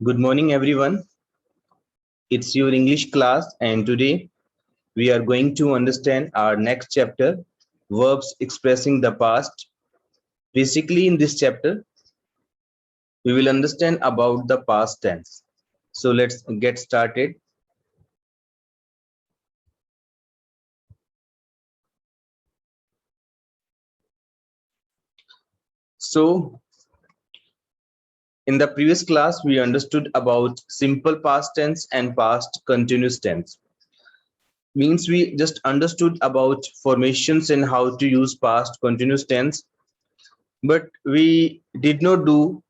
Good morning, everyone. It's your English class, and today we are going to understand our next chapter, verbs expressing the past. Basically, in this chapter, we will understand about the past tense. So let's get started. So, in the previous class, we understood about simple past tense and past continuous tense. Means we just understood about formations and how to use past continuous tense, but we did not do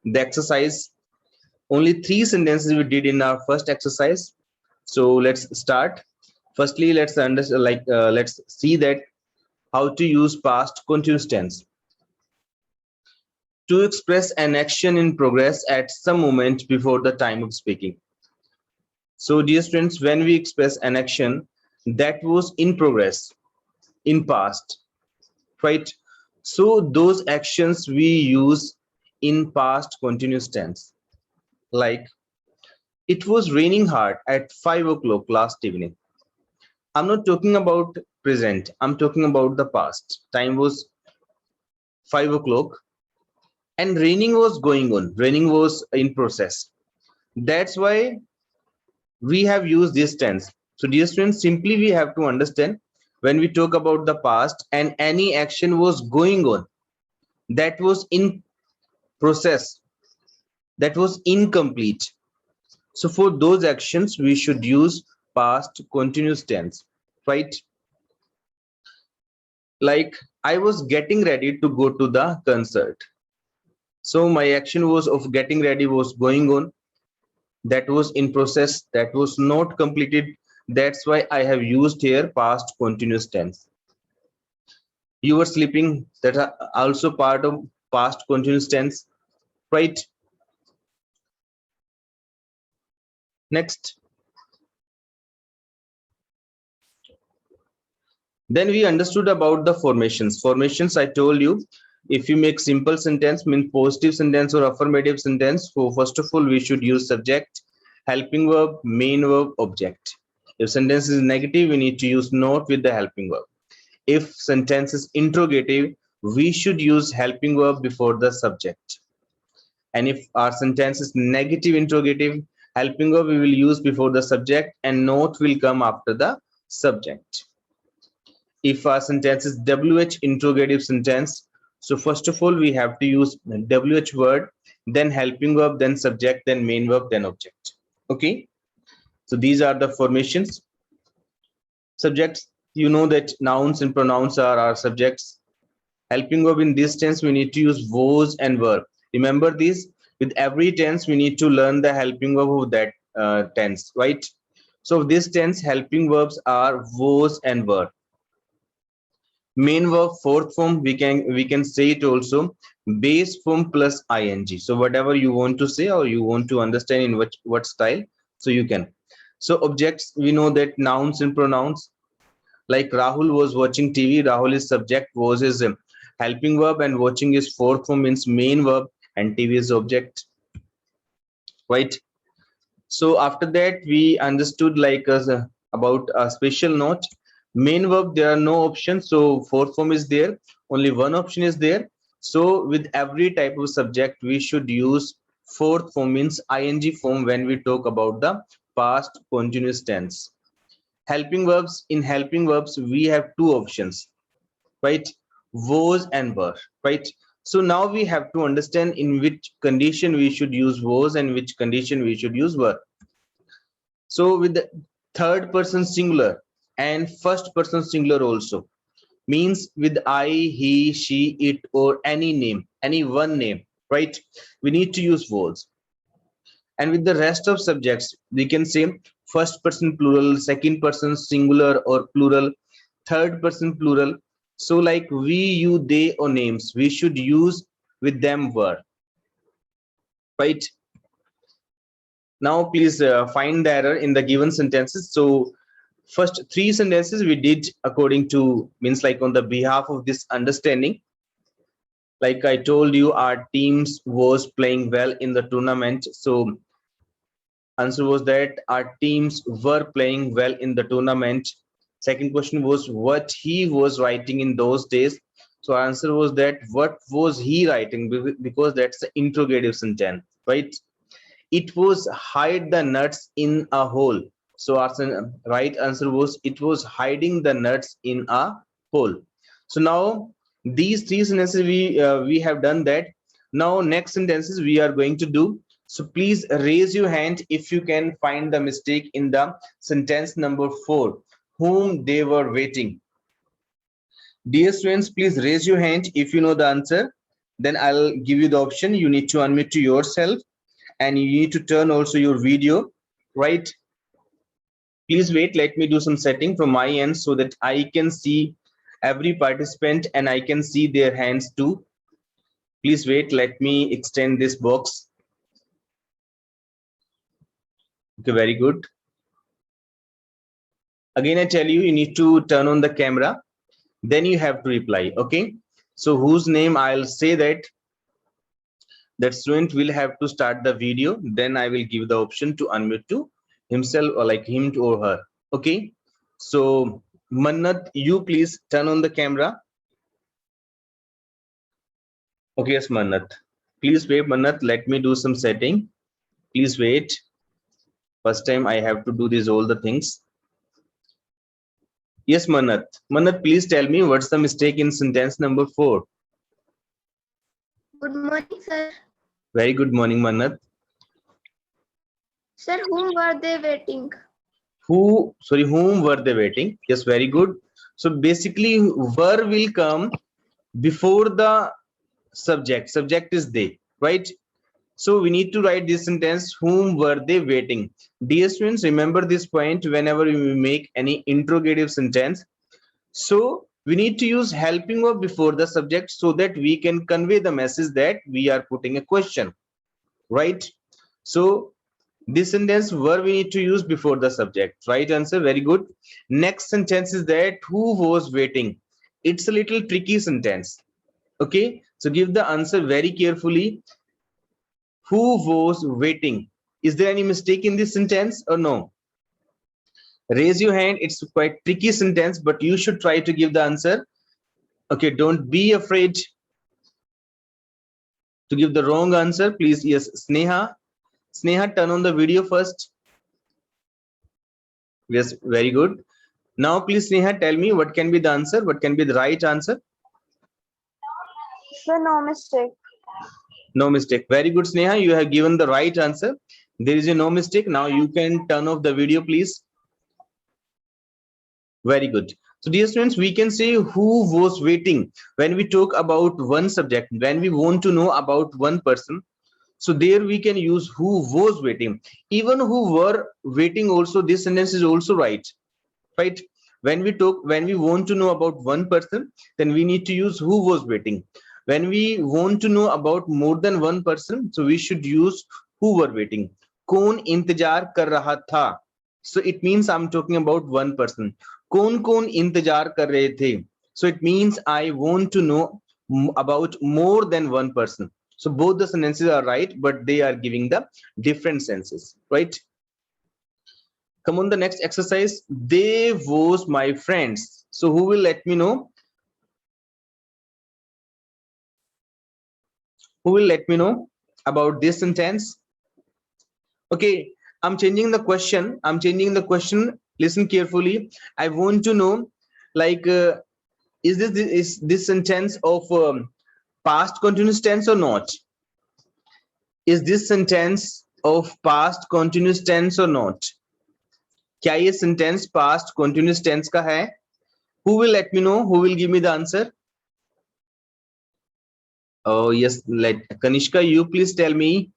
the exercise. Only three sentences we did in our first exercise. So let's start. Firstly, let's see that how to use past continuous tense to express an action in progress at some moment before the time of speaking. So dear students, when we express an action that was in progress in past, right? So those actions we use in past continuous tense, like it was raining hard at 5 o'clock last evening. I'm not talking about present. I'm talking about the past. Time was 5 o'clock and raining was going on. Raining was in process. That's why we have used this tense. So dear students, simply we have to understand when we talk about the past and any action was going on, that was in process, that was incomplete. So for those actions, we should use past continuous tense, right? Like I was getting ready to go to the concert. So my action was of getting ready was going on. That was in process. That was not completed. That's why I have used here past continuous tense. You were sleeping. That are also part of past continuous tense, right? Next. Then we understood about the formations. Formations, I told you, if you make simple sentence, means positive sentence or affirmative sentence, so first of all, we should use subject, helping verb, main verb, object. If sentence is negative, we need to use not with the helping verb. If sentence is interrogative, we should use helping verb before the subject. And if our sentence is negative interrogative, helping verb we will use before the subject and not will come after the subject. If our sentence is WH interrogative sentence, so first of all we have to use WH word, then helping verb, then subject, then main verb, then object. Okay, so these are the formations. Subjects, you know that nouns and pronouns are our subjects. Helping verb, in this tense we need to use was and were. Remember this, with every tense we need to learn the helping verb of that tense, right? So this tense helping verbs are was and were. Main verb fourth form, we can say it also base form plus ing. So whatever you want to say or you want to understand in what style, so you can. So objects, we know that nouns and pronouns, like Rahul was watching TV. Rahul is subject, was is helping verb, and watching is fourth form, means main verb, and TV is object, right? So after that we understood about a special note. Main verb, there are no options, so fourth form is there, only one option is there. So with every type of subject we should use fourth form, means ing form, when we talk about the past continuous tense. Helping verbs, in helping verbs we have two options, right? Was and were, right? So now we have to understand in which condition we should use was and which condition we should use were. So with the third person singular and first person singular also, means with I, he, she, it, or any name, any one name, right? We need to use was. And with the rest of subjects, we can say first person plural, second person singular or plural, third person plural. So like we, you, they, or names, we should use with them were, right? Now please find the error in the given sentences. So first three sentences we did according to, means like on the behalf of this understanding. Like I told you, our teams was playing well in the tournament. So Answer was that our teams were playing well in the tournament. Second question was what he was writing in those days. So answer was that what was he writing, because that's the interrogative sentence, right? It was hide the nuts in a hole. So our right answer was it was hiding the nuts in a hole. So now these three sentences we have done that. Now next sentences we are going to do. So please raise your hand if you can find the mistake in the sentence number 4, whom they were waiting. Dear students, please raise your hand if you know the answer. Then I'll give you the option. You need to unmute to yourself and you need to turn also your video, right? Please wait, let me do some setting from my end so that I can see every participant and I can see their hands too. Please wait, let me extend this box. Okay, very good. Again, I tell you, you need to turn on the camera, then you have to reply, okay? So whose name I'll say that student will have to start the video, then I will give the option to unmute to himself or like him to or her, okay? So Mannat, you please turn on the camera. Okay, yes, Mannat. Please wait, Mannat, let me do some setting. Please wait. First time I have to do this all the things. Yes, Mannat. Mannat, please tell me what's the mistake in sentence number 4. Good morning, sir. Very good morning, Mannat. Sir, whom were they waiting? Whom were they waiting? Yes, very good. So basically, were will come before the subject. Subject is they, right? So we need to write this sentence, whom were they waiting? Dear students, remember this point whenever we make any interrogative sentence. So we need to use helping verb before the subject so that we can convey the message that we are putting a question, right? So this sentence were we need to use before the subject. Right answer, very good. Next sentence is that who was waiting. It's a little tricky sentence. Okay, so give the answer very carefully. Who was waiting? Is there any mistake in this sentence or no? Raise your hand. It's quite tricky sentence, but you should try to give the answer. Okay, don't be afraid to give the wrong answer. Please, yes, Sneha. Sneha, turn on the video first. Yes, very good. Now, please, Sneha, tell me what can be the answer? What can be the right answer? Sir, no mistake. No mistake. Very good, Sneha. You have given the right answer. There is a no mistake. Now you can turn off the video, please. Very good. So dear students, we can say who was waiting when we talk about one subject, when we want to know about one person. So there we can use who was waiting. Even who were waiting also, this sentence is also right. Right? When we want to know about one person, then we need to use who was waiting. When we want to know about more than one person, so we should use who were waiting. कौन इंतजार कर रहा था? So it means I'm talking about one person. कौन इंतजार कर रहे थे? So it means I want to know about more than one person. So both the sentences are right, but they are giving the different senses, right? Come on, the next exercise. They was my friends. So who will let me know? Who will let me know about this sentence? Okay, I'm changing the question. I'm changing the question. Listen carefully. I want to know, like, is this sentence of past continuous tense or not? Is this sentence of past continuous tense or not? क्या ये sentence past continuous tense का है? Who will let me know? Who will give me the answer? Oh yes, let Kanishka, you please tell me.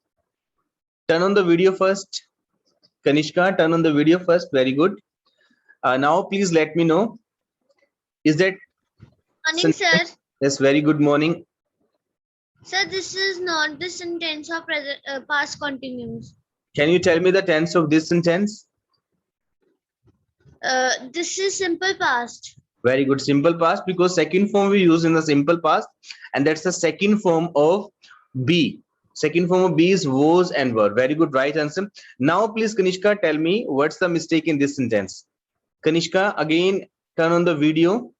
Turn on the video first. Kanishka, turn on the video first. Very good. Now please let me know. Is that Morning, sir. yes, very good morning. Sir, this is not the sentence of present past continuous. Can you tell me the tense of this sentence? This is simple past. Very good, simple past, because second form we use in the simple past, and that's the second form of be. Second form of be is was and were. Very good, right answer. Now please Kanishka, tell me what's the mistake in this sentence. Kanishka, again turn on the video.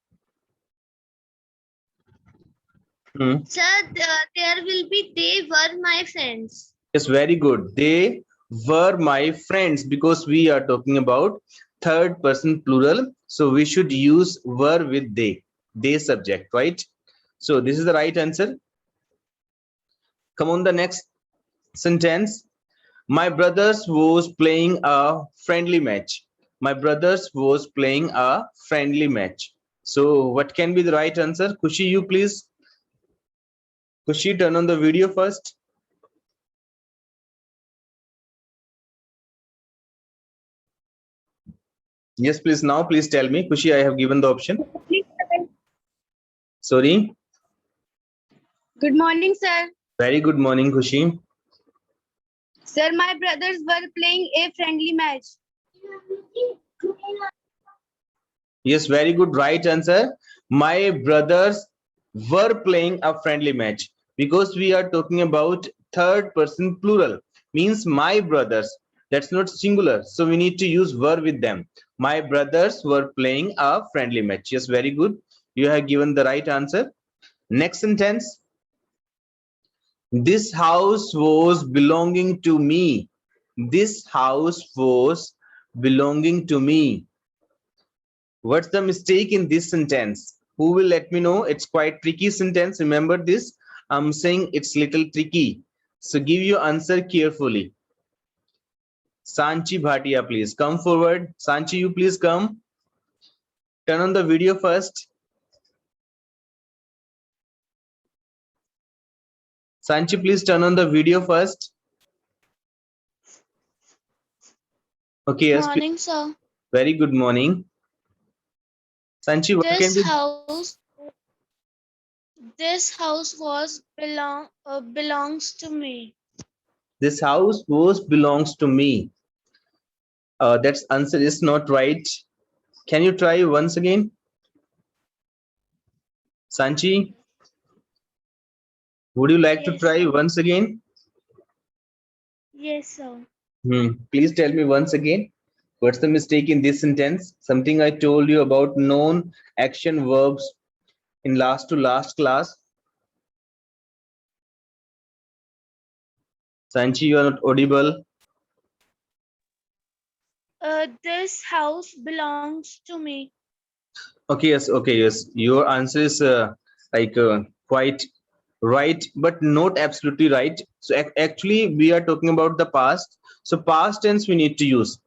Sir, there will be they were my friends. Yes, very good. They were my friends, because we are talking about third person plural. So we should use were with they subject, right? So this is the right answer. Come on, the next sentence. My brothers was playing a friendly match. My brothers was playing a friendly match. So what can be the right answer? Kushi, you please. Kushi, turn on the video first. Yes, please. Now, please tell me. Kushi, I have given the option. Sorry. Good morning, sir. Very good morning, Kushi. Sir, my brothers were playing a friendly match. Yes, very good. Right answer. My brothers were playing a friendly match, because we are talking about third person plural, means my brothers. That's not singular. So we need to use were with them. My brothers were playing a friendly match. Yes, very good. You have given the right answer. Next sentence. This house was belonging to me. This house was belonging to me. What's the mistake in this sentence? Who will let me know? It's quite tricky sentence. Remember this. I'm saying it's little tricky. So give your answer carefully. Sanchi Bhatia, please come forward. Sanchi, you please come. Turn on the video first. Sanchi, please turn on the video first. Okay, yes. Morning, sir. Very good morning. Sanchi, what can we... This house was belongs to me. This house was belongs to me. That answer is not right. Can you try once again? Sanchi, would you like to Yes, try sir. once again? Yes, sir. Please tell me once again. What's the mistake in this sentence? Something I told you about known action verbs in last to last class. Sanchi, you are not audible. This house belongs to me. Okay, yes. Your answer is quite right, but not absolutely right. So actually, we are talking about the past. So past tense we need to use.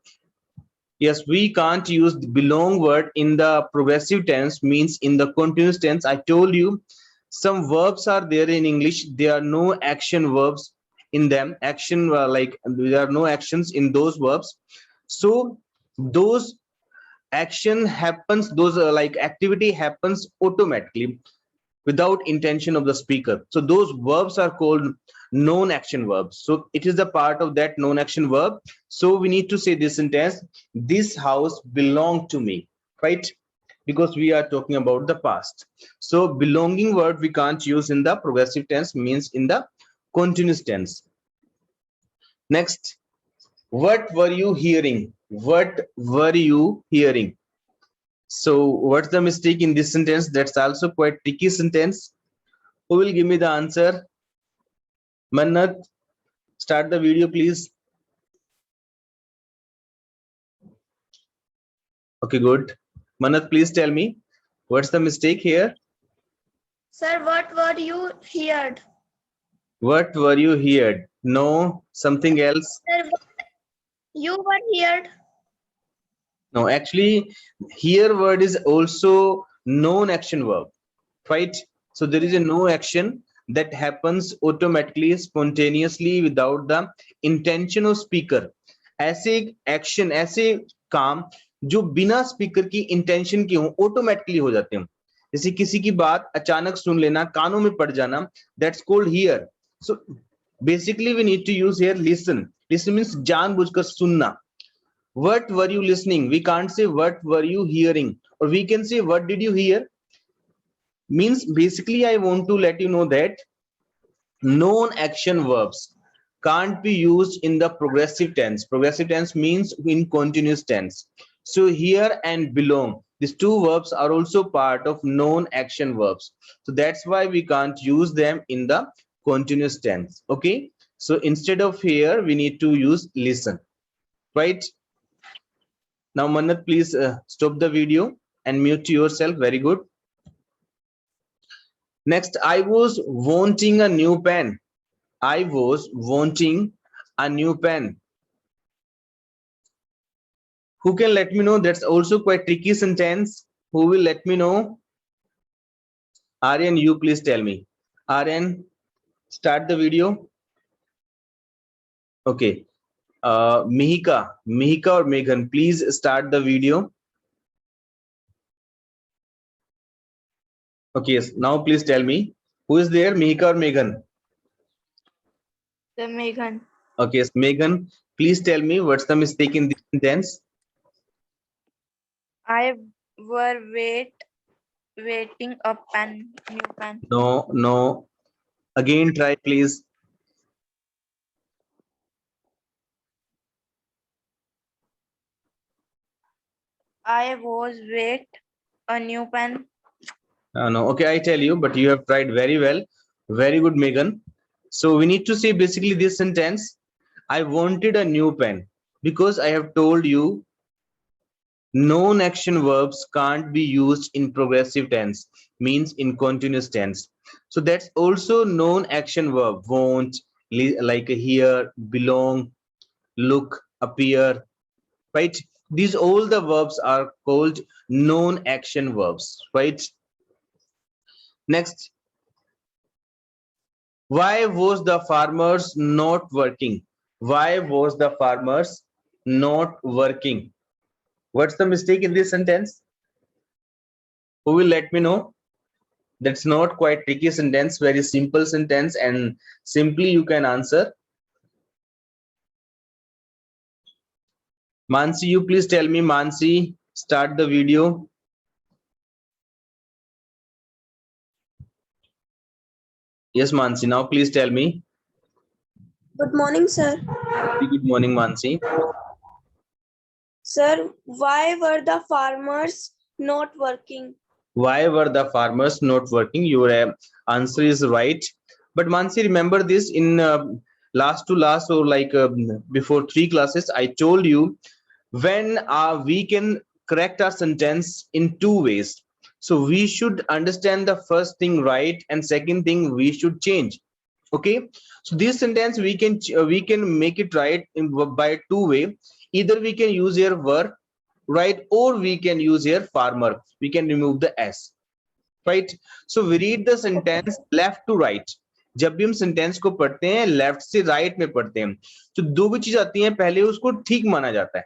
Yes, we can't use the belong word in the progressive tense, means in the continuous tense. I told you some verbs are there in English. There are no action verbs in them. There are no actions in those verbs. So those action happens, those activity happens automatically without intention of the speaker. So those verbs are called known action verbs. So it is a part of that known action verb. So we need to say this sentence: this house belonged to me, right? Because we are talking about the past. So belonging word we can't use in the progressive tense, means in the continuous tense. Next, what were you hearing? What were you hearing? So what's the mistake in this sentence? That's also quite tricky sentence. Who will give me the answer? Mannat, start the video, please. Okay, good. Mannat, please tell me what's the mistake here? Sir, what were you heard? What were you heard? No, something else. Sir, you were heard. No, actually, here word is also known action verb, right? So there is a no action that happens automatically, spontaneously, without the intention of speaker. ऐसे action, ऐसे काम जो बिना speaker की intention के हो automatically हो जाते हैं. जैसे किसी की बात अचानक सुन लेना, कानों में पड़ जाना, that's called hear. So basically we need to use hear listen. Listen means जानबूझकर सुनना. What were you listening? We can't say what were you hearing, or we can say what did you hear. Means basically I want to let you know that known action verbs can't be used in the progressive tense. Progressive tense means in continuous tense. So here and belong, these two verbs are also part of known action verbs. So that's why we can't use them in the continuous tense. Okay. So instead of here, we need to use listen. Right. Now, Mannat, please stop the video and mute yourself. Very good. Next, I was wanting a new pen. I was wanting a new pen. Who can let me know? That's also quite tricky sentence. Who will let me know? Aryan, you please tell me. Aryan, start the video. Okay. Mihika or Meghan, please start the video. Okay, yes. Now please tell me. Who is there, Mihika or Meghan? The Meghan. Okay, yes, Meghan, please tell me what's the mistake in this sentence. I were waiting a pen, new pen. No. Again, try, please. I was wait a new pen. No, okay, I tell you, but you have tried very well. Very good, Megan. So we need to say basically this sentence. I wanted a new pen because I have told you known action verbs can't be used in progressive tense, means in continuous tense. So that's also known action verb, want, like here, belong, look, appear, right? These all the verbs are called known action verbs, right? Next, why was the farmers not working? Why was the farmers not working? What's the mistake in this sentence? Who will let me know? That's not quite tricky sentence, very simple sentence, and simply you can answer. Mansi, you please tell me. Mansi, start the video. Yes, Mansi, now please tell me. Good morning, sir. Good morning, Mansi. Sir, why were the farmers not working? Why were the farmers not working? Your answer is right. But Mansi, remember this in last to last, or like before 3 classes, I told you when we can correct our sentence in 2 ways. So we should understand the first thing right, and second thing we should change. Okay, so this sentence we can make it right in by 2 way. Either we can use here verb, right, or we can use here farmer. We can remove the s, right? So we read the sentence left to right. जब भी हम sentence को पढ़ते हैं left से right में पढ़ते हैं तो दो भी चीज आती हैं, पहले उसको ठीक माना जाता है।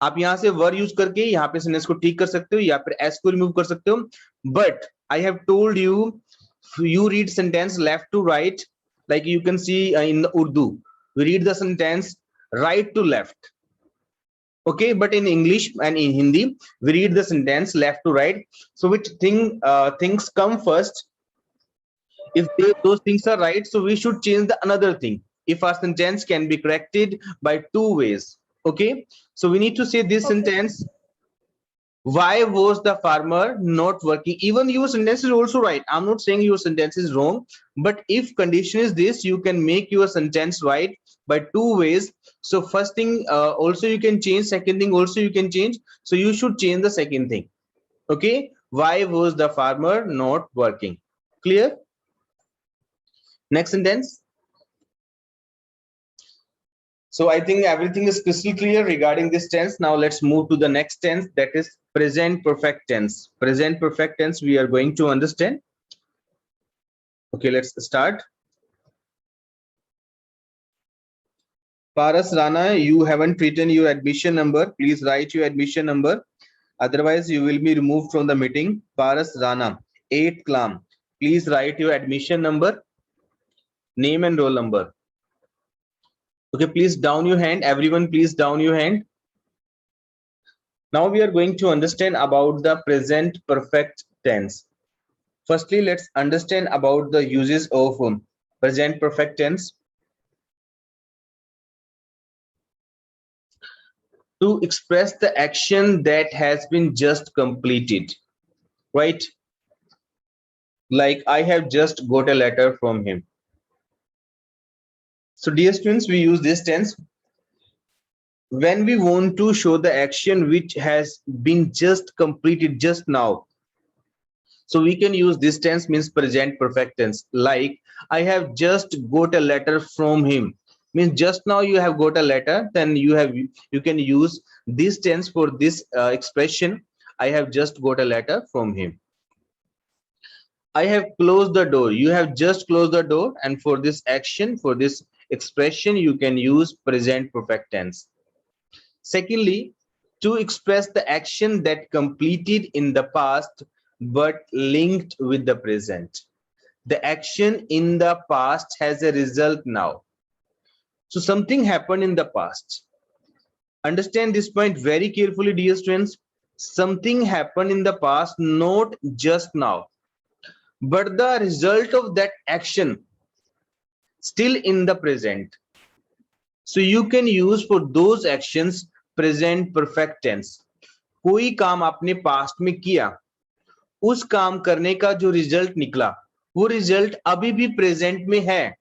आप यहां से वर यूज करके यहाँ पे सेंटेंस को ठीक कर सकते हो या फिर एस को रिमूव कर सकते हो। But I have told you read sentence left to right, like you can see in the Urdu we read the sentence right to left. Okay, but in English and in Hindi we read the sentence left to right. So which things come first? If those things are right, so we should change the another thing if our sentence can be corrected by 2 ways. Okay, so we need to say this sentence, why was the farmer not working? Even your sentence is also right. I'm not saying your sentence is wrong, but if condition is this, you can make your sentence right by 2 ways. So first thing also you can change, second thing also you can change. So you should change the second thing. Okay, why was the farmer not working? Clear? Next sentence. So I think everything is crystal clear regarding this tense. Now let's move to the next tense, that is present perfect tense. Present perfect tense we are going to understand. Okay, let's start. Paras Rana, you haven't written your admission number. Please write your admission number. Otherwise, you will be removed from the meeting. Paras Rana, 8th class. Please write your admission number, name and roll number. Okay, please down your hand. Everyone, please down your hand. Now we are going to understand about the present perfect tense. Firstly, let's understand about the uses of present perfect tense. To express the action that has been just completed, right? Like I have just got a letter from him. So dear students, we use this tense when we want to show the action which has been just completed just now. So we can use this tense, means present perfect tense. Like I have just got a letter from him, means just now you have got a letter, then you can use this tense for this expression. I have just got a letter from him. I have closed the door. You have just closed the door, and for this action, for this expression, you can use present perfect tense. Secondly, to express the action that completed in the past but linked with the present. The action in the past has a result now. So something happened in the past. Understand this point very carefully, dear students. Something happened in the past, not just now, but the result of that action still in the present. So you can use for those actions present perfect tense. कोई काम आपने past में किया, उस काम करने का जो रिजल्ट निकला वो रिजल्ट अभी भी प्रेजेंट में है,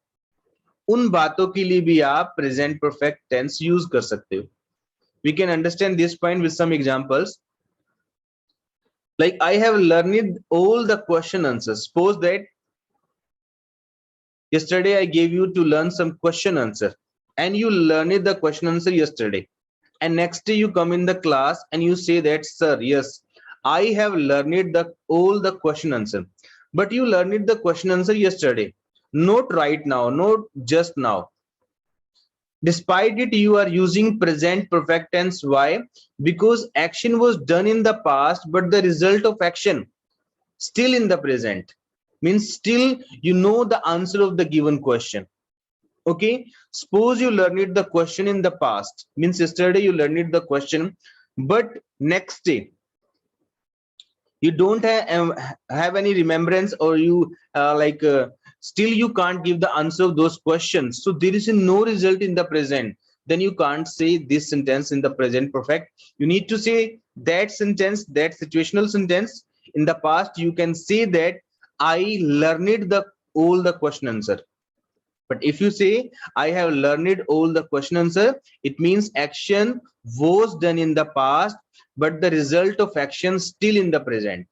उन बातों के लिए भी आप प्रेजेंट परफेक्ट टेंस यूज कर सकते हो. We can understand this point with some examples. Like I have learned all the question answers. Suppose that yesterday I gave you to learn some question answer and you learned the question answer yesterday, and next day you come in the class and you say that, sir, yes, I have learned all the question answer, but you learned the question answer yesterday, not right now, not just now. Despite it, you are using present perfect tense. Why? Because action was done in the past, but the result of action still in the present, means still you know the answer of the given question. Okay, suppose you learned the question in the past, means yesterday you learned the question, but next day you don't have any remembrance, or you still you can't give the answer of those questions, so there is no result in the present. Then you can't say this sentence in the present perfect. You need to say that sentence, that situational sentence in the past. You can say that I learned all the question answer. But if you say I have learned all the question answer, it means action was done in the past, but the result of action still in the present.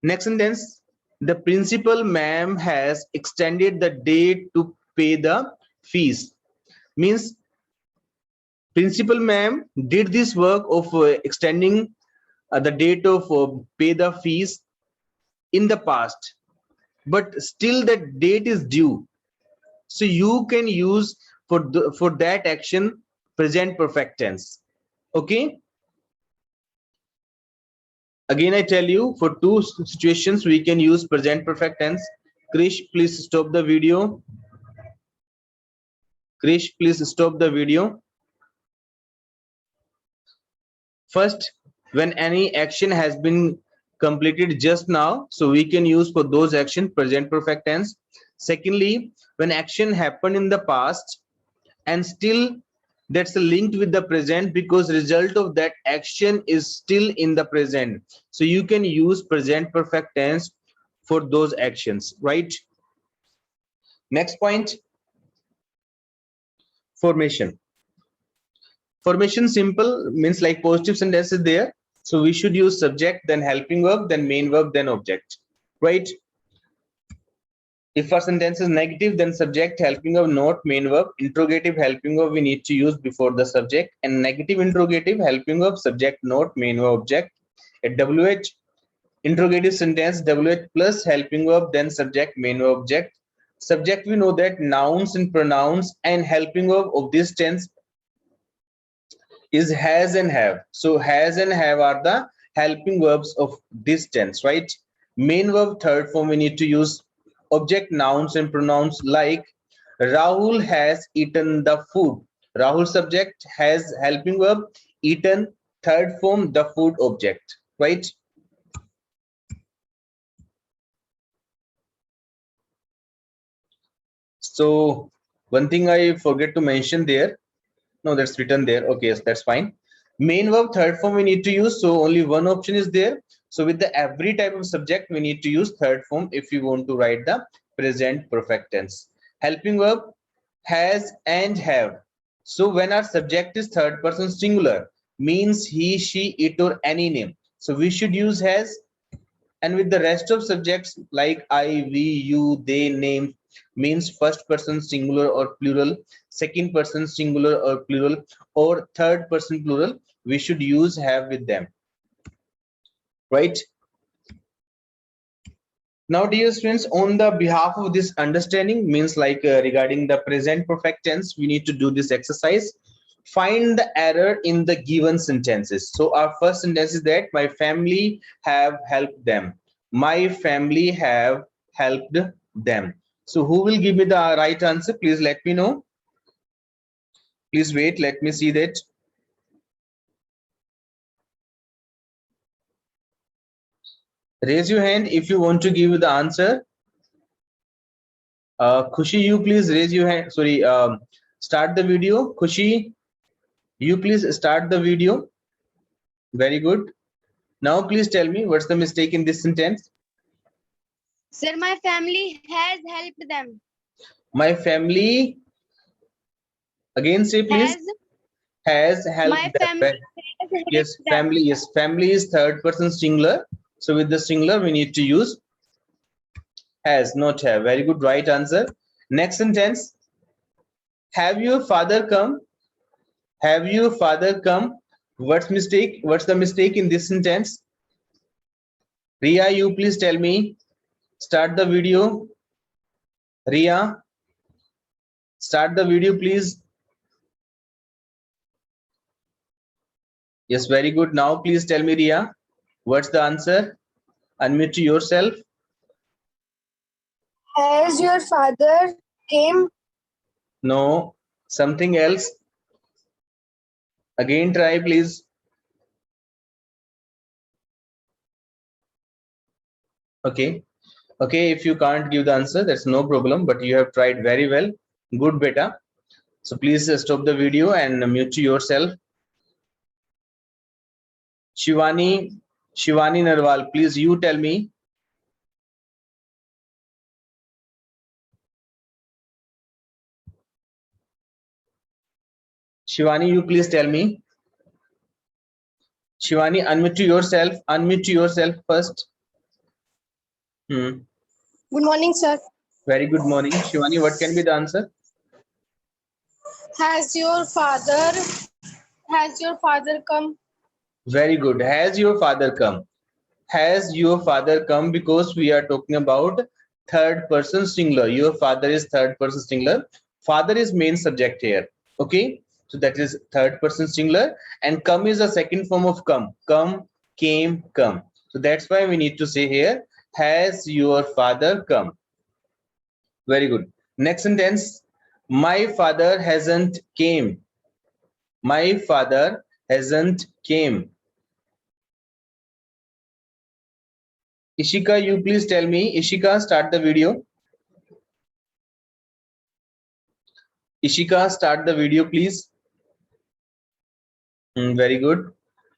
Next sentence, the principal ma'am has extended the date to pay the fees. Means principal ma'am did this work of extending the date of pay the fees in the past, but still that date is due. So you can use for that action present perfect tense. Okay, again I tell you, for two situations we can use present perfect tense. Krish, please stop the video. Krish, please stop the video. First, when any action has been completed just now, so we can use for those actions present perfect tense. Secondly, when action happened in the past and still that's linked with the present, because result of that action is still in the present, so you can use present perfect tense for those actions, right? Next point, formation. Formation simple, means like positive sentence is there, so we should use subject, then helping verb, then main verb, then object, right? If our sentence is negative, then subject, helping verb, not main verb. Interrogative, helping verb we need to use before the subject, and negative interrogative, helping verb, subject, not main verb, object. At WH, interrogative sentence, WH plus helping verb, then subject, main verb, object. Subject, we know that nouns and pronouns, and helping verb of this tense is has and have. So has and have are the helping verbs of this tense, right? Main verb third form we need to use. Object, nouns and pronouns, like Rahul has eaten the food. Rahul subject, has helping verb, eaten third form the food object, right? So one thing I forget to mention there. No, that's written there. Okay, yes, that's fine. Main verb third form we need to use. So only one option is there. So with the every type of subject, we need to use third form if you want to write the present perfect tense. Helping verb has and have. So when our subject is third person singular, means he, she, it, or any name. So we should use has. And with the rest of subjects like I, we, you, they, name, means first person singular or plural, second person singular or plural, or third person plural, we should use have with them, right? Now dear students, on the behalf of this understanding, means like regarding the present perfect tense, we need to do this exercise. Find the error in the given sentences. So our first sentence is that my family have helped them. My family have helped them. So who will give me the right answer? Please let me know. Please wait, let me see that. Raise your hand if you want to give the answer. Khushi, you please raise your hand. Sorry, start the video. Khushi, you please start the video. Very good. Now please tell me what's the mistake in this sentence. Sir, my family has helped them. My family, again say please. Has helped My them. family has helped Yes, them. family. Yes, family is third person singular. So with the singular, we need to use has, not have. Very good, right answer. Next sentence. Have your father come? Have your father come? What's mistake? What's the mistake in this sentence? Ria, you please tell me. Start the video. Ria, start the video, please. Yes, very good. Now, please tell me, Ria, what's the answer? Unmute yourself. Has your father came? No, something else. Again, try, please. Okay. Okay, if you can't give the answer, that's no problem, but you have tried very well. Good, beta. So please stop the video and mute yourself. Shivani Narwal, please you tell me. Shivani, you please tell me. Shivani, unmute yourself. Unmute yourself first. Good morning, sir. Very good morning. Shivani, what can be the answer? Has your father come? Very good. Has your father come? Has your father come, because we are talking about third person singular. Your father is third person singular. Father is main subject here. Okay. So that is third person singular, and come is a second form of come. Come, came, come. So that's why we need to say here, has your father come? Very good. Next sentence. My father hasn't came. My father hasn't came. Ishika, you please tell me. Ishika, start the video. Ishika, start the video, please. Very good.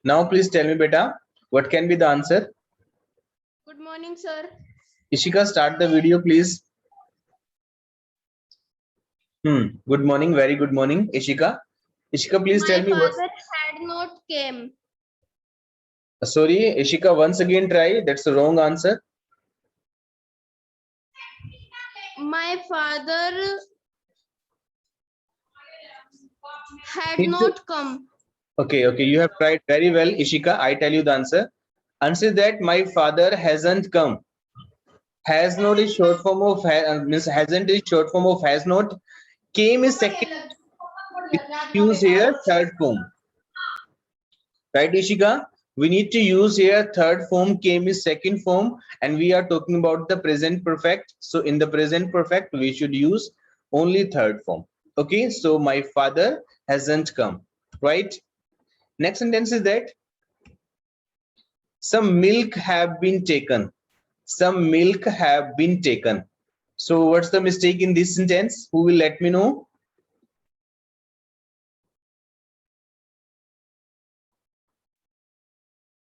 Now, please tell me, beta, what can be the answer? Good morning, sir. Ishika, start the video, please. Good morning. Very good morning, Ishika. Ishika, please tell me what. My father had not came. Sorry, Ishika, once again try. That's the wrong answer. My father had Need to- not come. Okay, okay. You have tried very well, Ishika. I tell you the answer. Answer that my father hasn't come. Has not is short form of means hasn't is short form of has not. Came is second. Use here third form. Right, Ishika? We need to use here third form. Came is second form, and we are talking about the present perfect. So in the present perfect, we should use only third form. Okay, so my father hasn't come. Right? Next sentence is that some milk have been taken. Some milk have been taken. So what's the mistake in this sentence? Who will let me know?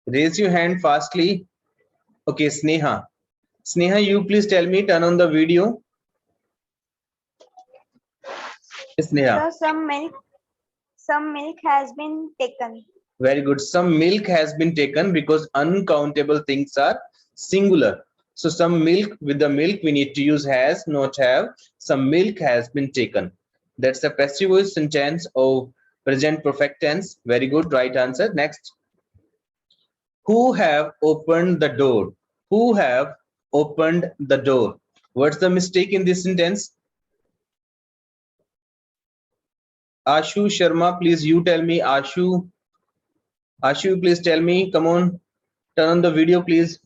Raise your hand fastly. Okay, Sneha. Sneha, you please tell me, turn on the video. Sneha. Sir, some milk has been taken. Very good. Some milk has been taken because uncountable things are singular. So some milk, with the milk we need to use has, not have. Some milk has been taken. That's the passive voice sentence of present perfect tense. Very good. Right answer. Next. Who have opened the door? Who have opened the door? What's the mistake in this sentence? Ashu Sharma, please you tell me. Ashu, please tell me. Come on, turn on the video, please.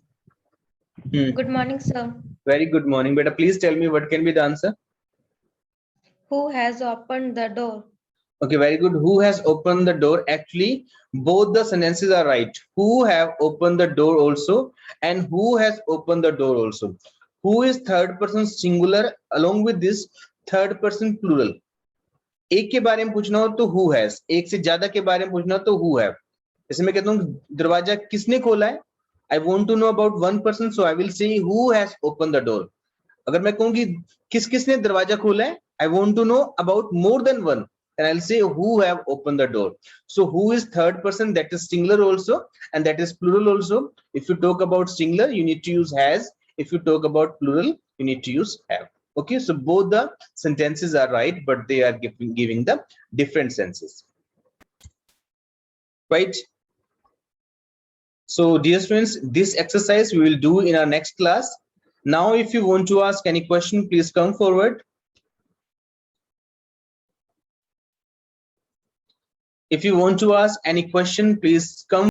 Good morning, sir. Very good morning, beta. Please tell me what can be the answer. Who has opened the door? Okay, very good. Who has opened the door? Actually, both the sentences are right. Who have opened the door also, and who has opened the door also. Who is third person singular, along with this third person plural. एक के बारे में पूछना हो तो who has, एक से ज्यादा के बारे में पूछना हो तो who have. जैसे मैं कहता हूँ दरवाजा किसने खोला है, I want to know about one person, so I will say who has opened the door. अगर मैं कहूँगी किसने दरवाजा खोला है, I want to know about more than one, and I'll say who have opened the door. So who is third person, that is singular also, and that is plural also. If you talk about singular, you need to use has. If you talk about plural, you need to use have. Okay, so both the sentences are right, but they are giving the different senses. Right? So dear students, this exercise we will do in our next class. Now, if you want to ask any question, please come forward. If you want to ask any question, please come